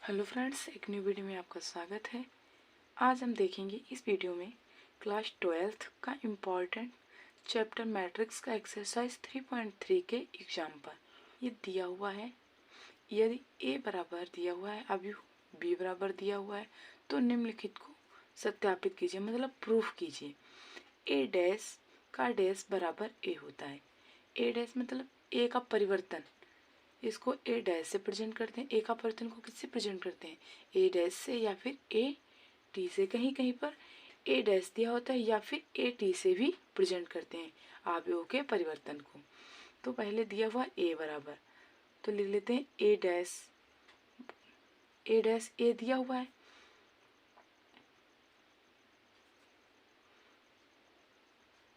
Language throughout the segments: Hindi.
हेलो फ्रेंड्स, एक न्यू वीडियो में आपका स्वागत है। आज हम देखेंगे इस वीडियो में क्लास 12th का इम्पॉर्टेंट चैप्टर मैट्रिक्स का एक्सरसाइज 3.3 के एग्जाम्पल। ये दिया हुआ है, यदि a बराबर दिया हुआ है, अब b बराबर दिया हुआ है, तो निम्नलिखित को सत्यापित कीजिए, मतलब प्रूफ कीजिए। a डैश का डैश बराबर a होता है। a डैश मतलब a का परिवर्तन, इसको ए डैश से प्रेजेंट करते हैं। ए का परिवर्तन को किससे प्रेजेंट करते हैं? ए डैश से या फिर ए टी से। कहीं कहीं पर ए डैश दिया होता है या फिर ए टी से भी प्रेजेंट करते हैं अवयवों के परिवर्तन को। तो पहले दिया हुआ ए बराबर, तो लिख लेते हैं ए डैश। ए डैश ए दिया हुआ है,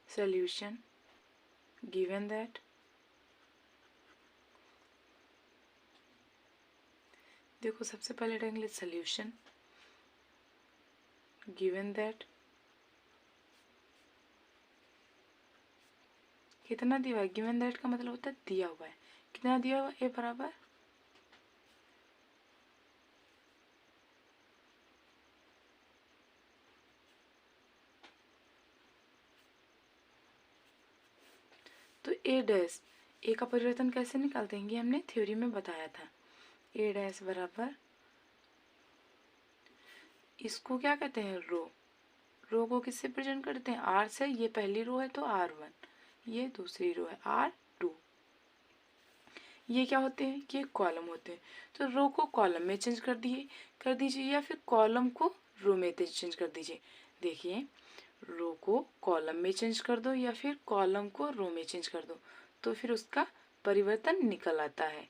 सॉल्यूशन गिवन दैट, देखो सबसे पहले रहेंगे सॉल्यूशन गिवन दैट कितना दिया हुआ है। गिवन दैट का मतलब होता है दिया हुआ है। कितना दिया हुआ है? ए बराबर तो ए डैश, ए का परिवर्तन कैसे निकालते हैं ये हमने थ्योरी में बताया था। ए डैश बराबर, इसको क्या कहते हैं? रो। रो को किससे प्रेजेंट करते हैं? आर से। ये पहली रो है तो R1, ये दूसरी रो है R2। ये क्या होते हैं? ये कॉलम होते हैं। तो रो को कॉलम में चेंज कर दीजिए या फिर कॉलम को रो में चेंज कर दीजिए। देखिए, रो को कॉलम में चेंज कर दो या फिर कॉलम को रो में चेंज कर दो, तो फिर उसका परिवर्तन निकल आता है।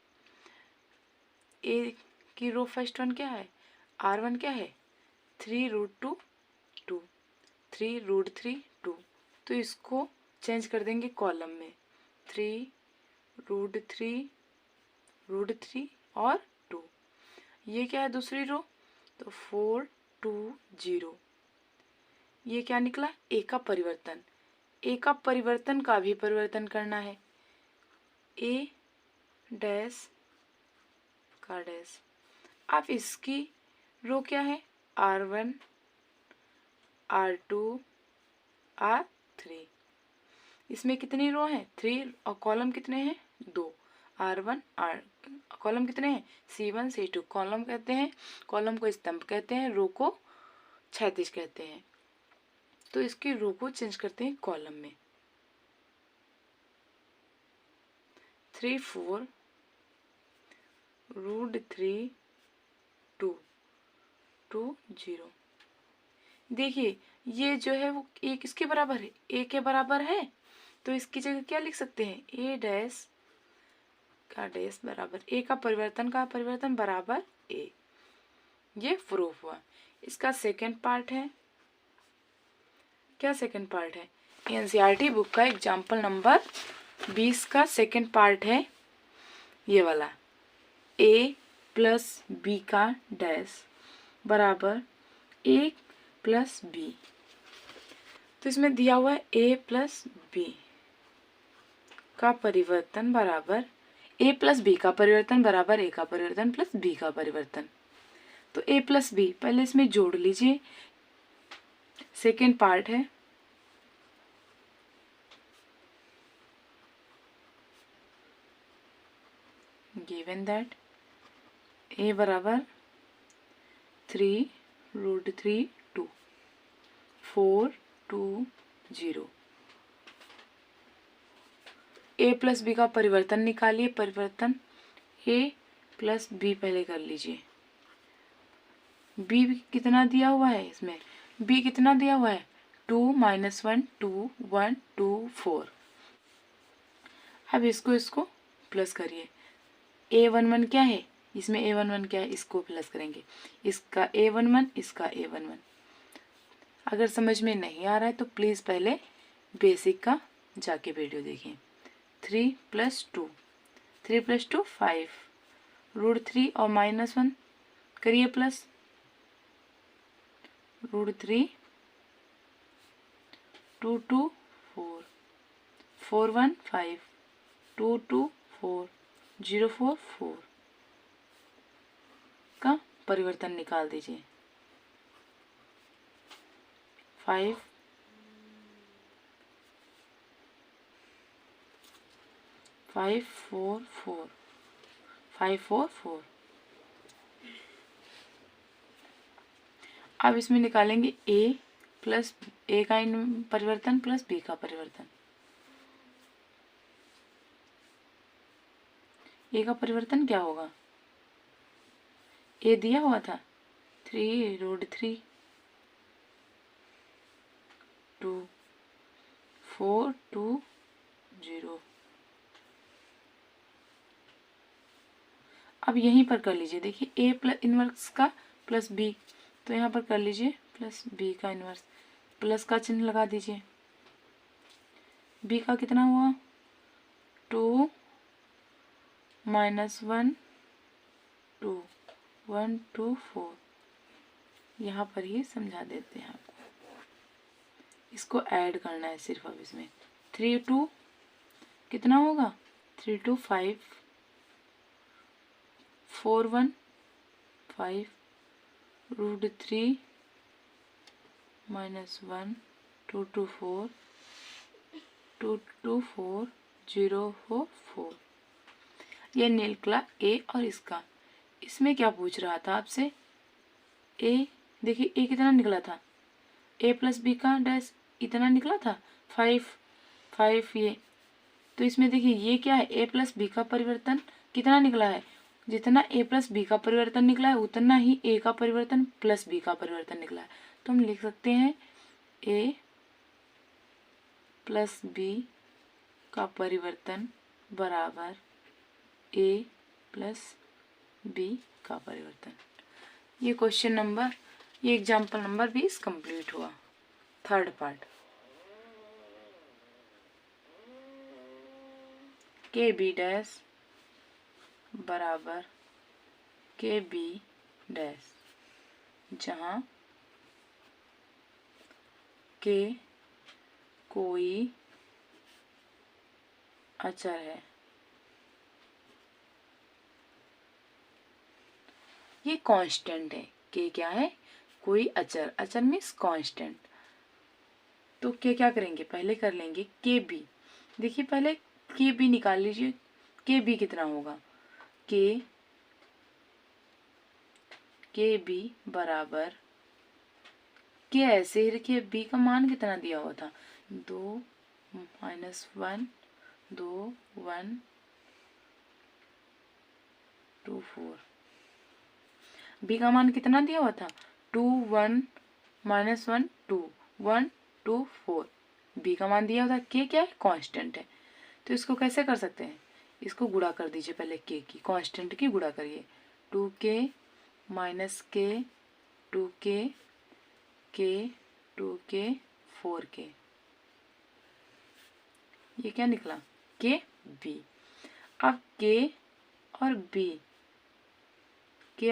ए की रो फर्स्ट वन क्या है? R1 क्या है? 3√2 2, 3√3 2। तो इसको चेंज कर देंगे कॉलम में, 3√3 और 2। ये क्या है दूसरी रो? तो 4 2 0। ये क्या निकला? ए का परिवर्तन। ए का परिवर्तन का भी परिवर्तन करना है। ए डैश का डैश। अब इसकी रो क्या है? R1 R2 R3। इसमें कितनी रो हैं? 3, और कॉलम कितने हैं? 2। R1 R, कॉलम कितने हैं? C1 C2। कॉलम कहते हैं, कॉलम को स्तंभ कहते हैं, रो को क्षैतिज कहते हैं। तो इसकी रो को चेंज करते हैं कॉलम में। 3/4√3 2 2 0। देखिए, ये जो है वो ए किसके बराबर है? ए के बराबर है। तो इसकी जगह क्या लिख सकते हैं? ए डैश का डैश बराबर ए का परिवर्तन बराबर ए। ये प्रूफ हुआ। इसका सेकंड पार्ट है। क्या सेकंड पार्ट है? एनसीईआरटी बुक का एग्जाम्पल नंबर 20 का सेकंड पार्ट है ये वाला। a प्लस बी का डैश बराबर a प्लस बी। तो इसमें दिया हुआ है a प्लस बी का परिवर्तन बराबर a प्लस बी का परिवर्तन बराबर a का परिवर्तन प्लस b का परिवर्तन। तो a प्लस बी पहले इसमें जोड़ लीजिए, सेकेंड पार्ट है। गिवन दैट a बराबर 3√3 2 4 2 0। a प्लस बी का परिवर्तन निकालिए। परिवर्तन a प्लस बी पहले कर लीजिए। b कितना दिया हुआ है? इसमें b कितना दिया हुआ है? 2 - 1 2 1 2 4। अब इसको प्लस करिए। a11 क्या है? इसमें a11 क्या है? इसको प्लस करेंगे। इसका a11, इसका a11। अगर समझ में नहीं आ रहा है तो प्लीज़ पहले बेसिक का जाके वीडियो देखें। 3 + 2, 3 + 2 5, √3 और -1 करिए प्लस, √3 2 2 4 4 1 5 2 2 4 0 4 4 का परिवर्तन निकाल दीजिए। 5 5 4 4 5 4 4। अब इसमें निकालेंगे ए प्लस ए का परिवर्तन प्लस बी का परिवर्तन। ए का परिवर्तन क्या होगा? ए दिया हुआ था 3√3 2 4 2 0। अब यहीं पर कर लीजिए, देखिए ए प्लस इनवर्स का प्लस बी, तो यहाँ पर कर लीजिए प्लस बी का इनवर्स, प्लस का चिन्ह लगा दीजिए। बी का कितना हुआ? 2 -1 2 1 2 4। यहाँ पर ही समझा देते हैं आपको, इसको ऐड करना है सिर्फ। अब इसमें 3 2 कितना होगा? 3 2 5 4 1 5 √3 -1 2 2 4 2 2 4 0 4 4। ये निकला ए। और इसमें क्या पूछ रहा था आपसे? ए, देखिए ए कितना निकला था? ए प्लस बी का डैश इतना निकला था 5 5 ये। तो इसमें देखिए ये क्या है? ए प्लस बी का परिवर्तन कितना निकला है? जितना ए प्लस बी का परिवर्तन निकला है उतना ही ए का परिवर्तन प्लस बी का परिवर्तन निकला है। तो हम लिख सकते हैं ए प्लस बी का परिवर्तन बराबर ए प्लस बी का परिवर्तन। ये क्वेश्चन नंबर, ये एग्जाम्पल नंबर 20 कंप्लीट हुआ, थर्ड पार्ट। के बी डैश बराबर के बी डैश, जहाँ के कोई अचर है। ये कांस्टेंट है। के क्या है? कोई अचर। अचर मीन्स कांस्टेंट। तो के क्या करेंगे? पहले कर लेंगे के बी। देखिए पहले के बी निकाल लीजिए। के बी कितना होगा? के बी बराबर, के ऐसे ही रखिए, बी का मान कितना दिया हुआ था? 2 -1 2 1 2 4। बी का मान कितना दिया हुआ था? 2 1 -1 2 1 2 4। बी का मान दिया हुआ था। के क्या है? कांस्टेंट है। तो इसको कैसे कर सकते हैं? इसको गुणा कर दीजिए पहले, के की कांस्टेंट की गुणा करिए। 2k -k 2k k 2k 4k। ये क्या निकला? के बी। अब के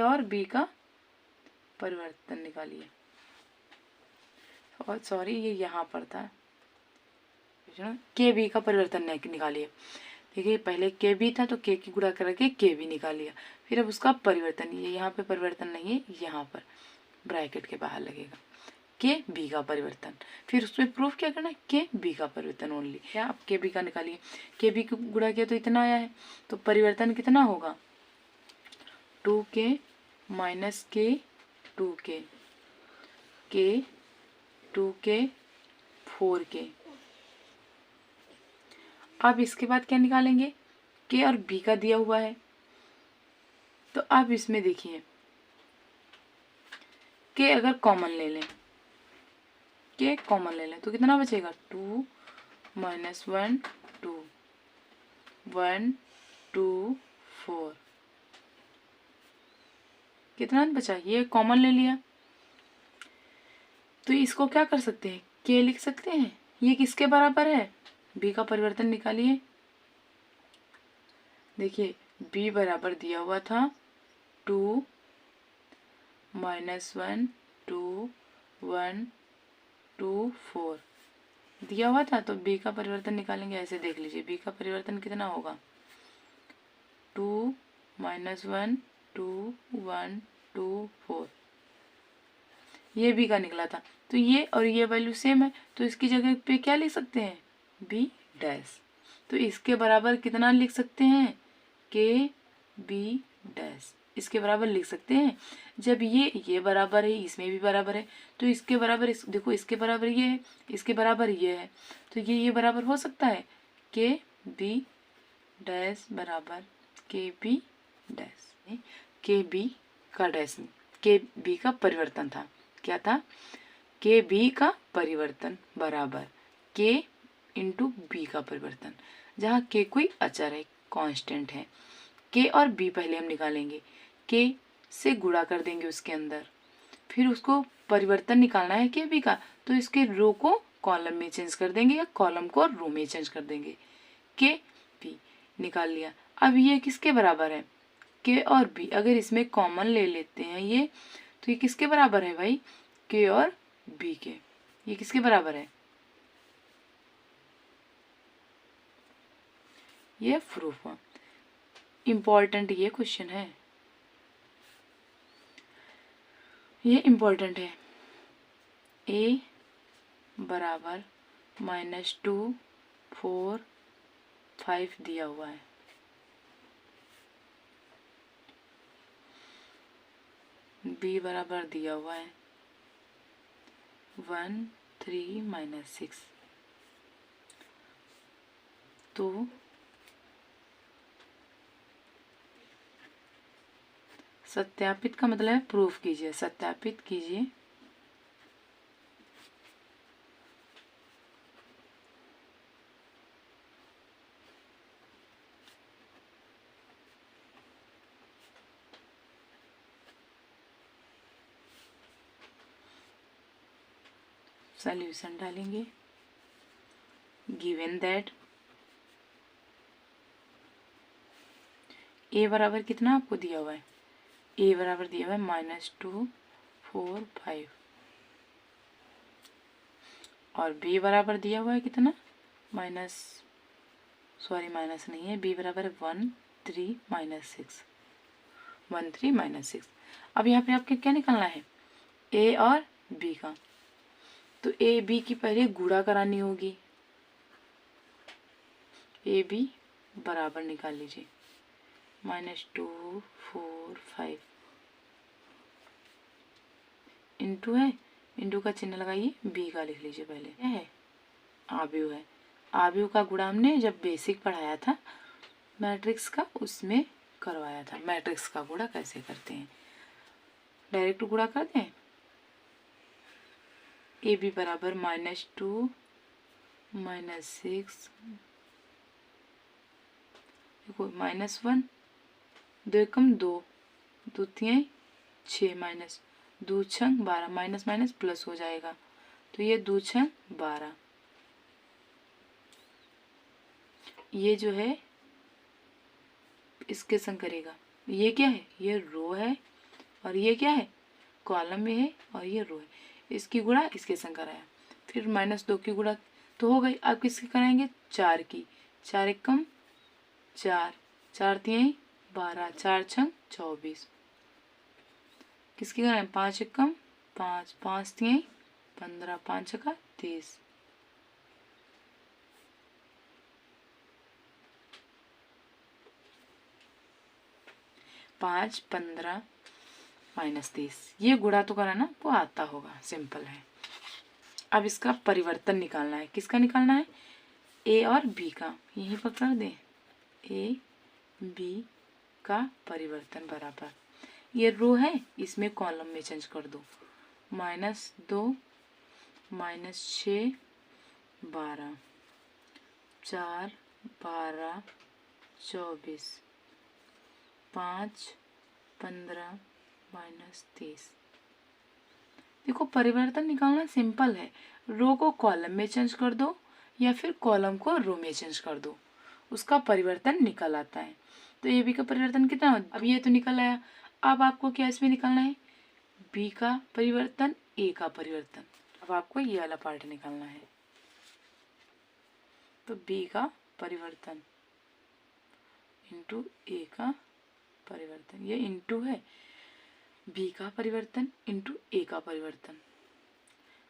और बी का परिवर्तन निकालिए। और सॉरी, ये यहाँ पर था, के बी का परिवर्तन निकालिए। देखिए पहले के बी था तो के की गुणा करके के बी निकाल लिया। फिर अब उसका परिवर्तन, ये यहाँ पे परिवर्तन नहीं है, यहाँ पर ब्रैकेट के बाहर लगेगा के बी का परिवर्तन। फिर उसमें प्रूफ क्या करना है? के बी का परिवर्तन ओनली। क्या? आप के बी का निकालिए। के बी को गुणा किया तो इतना आया है, तो परिवर्तन कितना होगा? 2k -k 2k k 2k 4k। अब इसके बाद क्या निकालेंगे? के और बी का दिया हुआ है, तो अब इसमें देखिए के अगर कॉमन ले लें, के कॉमन ले लें तो कितना बचेगा? 2 -1 2 1 2 4। कितना बचा? ये कॉमन ले लिया, तो इसको क्या कर सकते हैं? के लिख सकते हैं। ये किसके बराबर है? बी का परिवर्तन निकालिए। देखिए बी बराबर दिया हुआ था 2 -1 2 1 2 4 दिया हुआ था, तो बी का परिवर्तन निकालेंगे। ऐसे देख लीजिए बी का परिवर्तन कितना होगा? 2 -1 2 1 2 4, ये बी का निकला था। तो ये और ये वैल्यू सेम है, तो इसकी जगह पे क्या लिख सकते हैं, बी डैश। तो इसके बराबर कितना लिख सकते हैं, के बी डैश, इसके बराबर लिख सकते हैं। जब ये बराबर है, इसमें भी बराबर है, तो इसके बराबर देखो इसके बराबर ये है, इसके बराबर ये है, तो ये बराबर हो सकता है, के बी डैश बराबर के बी डैश। के बी का डैश, के बी का परिवर्तन था, क्या था, के बी का परिवर्तन बराबर के इंटू बी का परिवर्तन, जहाँ के कोई अचर है, कांस्टेंट है। के और बी पहले हम निकालेंगे, के से गुणा कर देंगे उसके अंदर, फिर उसको परिवर्तन निकालना है के बी का, तो इसके रो को कॉलम में चेंज कर देंगे या कॉलम को रो में चेंज कर देंगे। के बी निकाल लिया। अब ये किसके बराबर है, के और बी, अगर इसमें कॉमन ले लेते हैं ये, तो ये किसके बराबर है भाई, के और बी के, ये किसके बराबर है, ये प्रूफ हुआ। इम्पोर्टेंट ये क्वेश्चन है, ये इम्पोर्टेंट है। ए बराबर -2 4 5 दिया हुआ है, बी बराबर दिया हुआ है 1 3 -6, तो सत्यापित का मतलब है प्रूफ कीजिए, सत्यापित कीजिए। सॉल्यूशन डालेंगे, गिवन दैट ए बराबर कितना आपको दिया हुआ है, ए बराबर दिया हुआ है -2 4 5, और बी बराबर दिया हुआ है कितना, माइनस नहीं है, बी बराबर 1 3 -6, 1 3 -6। अब यहाँ पे आपके क्या निकालना है, ए और बी का, तो ए बी की पहले गुणा करानी होगी, ए बी बराबर निकाल लीजिए -2 4 5, इंटू है, इंटू का चिन्ह लगाइए, बी का लिख लीजिए पहले, क्या है, आव्यूह है। आव्यूह का गुणा हमने जब बेसिक पढ़ाया था मैट्रिक्स का, उसमें करवाया था, मैट्रिक्स का गुणा कैसे करते हैं, डायरेक्ट गुणा कर दें। ए बी बराबर -2 -6, देखो -1, 2 एकम 2, 2 तिहाई 6, माइनस 2 छंग 12, माइनस माइनस प्लस हो जाएगा, तो ये 2 छंग 12, ये जो है इसके संग करेगा, ये क्या है, ये रो है, और ये क्या है, कॉलम में है, और ये रो है, इसकी गुणा इसके संग कराया, फिर -2 की गुणा तो हो गई। अब किसकी कराएंगे, 4 की, 4 एकम 4, 4 तिहाई 12, 4 छंग 24, किसकी कराएं, 5 एकम 5, 5 तिहाई 15, 5 छक्का 30, 5 15 -30, ये गुणा तो कराना आपको आता होगा, सिंपल है। अब इसका परिवर्तन निकालना है, किसका निकालना है, ए और बी का, यहीं पर कर दें, ए बी का परिवर्तन बराबर, ये रो है, इसमें कॉलम में चेंज कर दो, -2 -6 12, 4 12 24, 5 15 -30। देखो परिवर्तन निकालना सिंपल है, रो को कॉलम में चेंज कर दो या फिर कॉलम को रो में चेंज कर दो, उसका परिवर्तन निकल आता है। तो ए बी का परिवर्तन कितना हो, अब ये तो निकल आया, अब आपको क्या इसमें निकालना है, बी का परिवर्तन ए का परिवर्तन, अब आपको ये वाला पार्ट निकालना है, तो बी का परिवर्तन इंटू ए का परिवर्तन, ये इंटू है, बी का परिवर्तन इंटू ए का परिवर्तन।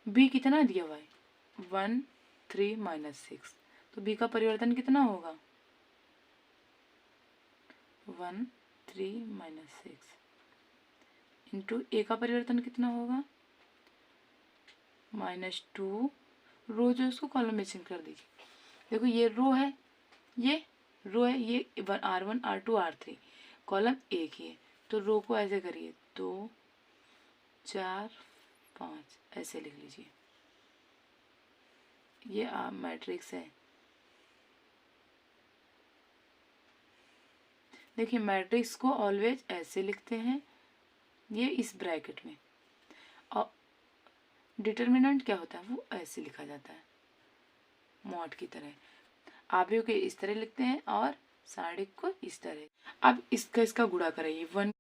बी कितना दिया हुआ है 1 3 -6, तो बी का परिवर्तन कितना होगा 1 3 -6 इंटू ए का परिवर्तन कितना होगा -2, रो जो उसको कॉलम में चेंज कर दीजिए। देखो ये रो है, ये रो है, ये R1 R2 R3, कॉलम एक ही है, तो रो को ऐसे करिए 2 4 5 ऐसे लिख लीजिए। ये मैट्रिक्स है। देखिए मैट्रिक्स को ऑलवेज ऐसे लिखते हैं, ये इस ब्रैकेट में, और डिटर्मिनेंट क्या होता है वो ऐसे लिखा जाता है मॉड की तरह। आव्यूह के इस तरह लिखते हैं और सारणिक को इस तरह। अब इसका गुणा कराइए 1